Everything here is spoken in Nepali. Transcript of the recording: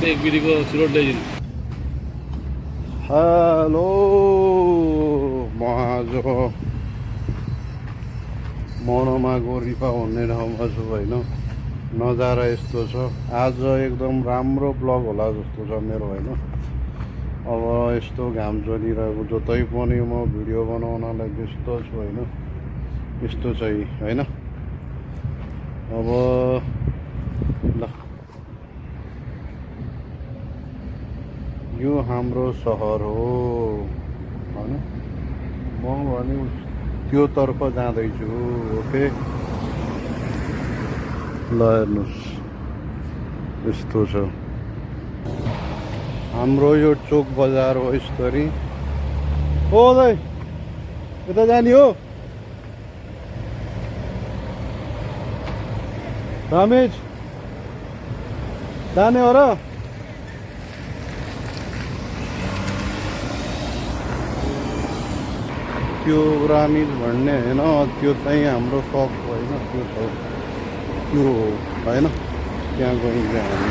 एक बिडीको सिरोट ल्याइदिनु। हेलो, म आज मनोमा गोरीपा भन्ने ठाउँमा छु होइन। नजारा यस्तो छ आज, एकदम राम्रो ब्लग होला जस्तो छ मेरो होइन। अब यस्तो घाम चलिरहेको जतै पनि म भिडियो बनाउनलाई व्यस्त छु होइन। यस्तो चाहिँ होइन। अब ल, यो हाम्रो सहर हो होइन। म भने त्यो तर्फ जाँदैछु। ओके, ल हेर्नुहोस् यस्तो छ हाम्रो यो चोक बजार हो यसरी। ओ दाइ, यता जाने हो? रमेश जाने हो र? त्यो रामिज भन्ने होइन, त्यो चाहिँ हाम्रो सप होइन। त्यो हो होइन, त्यहाँ गइन्छ हामी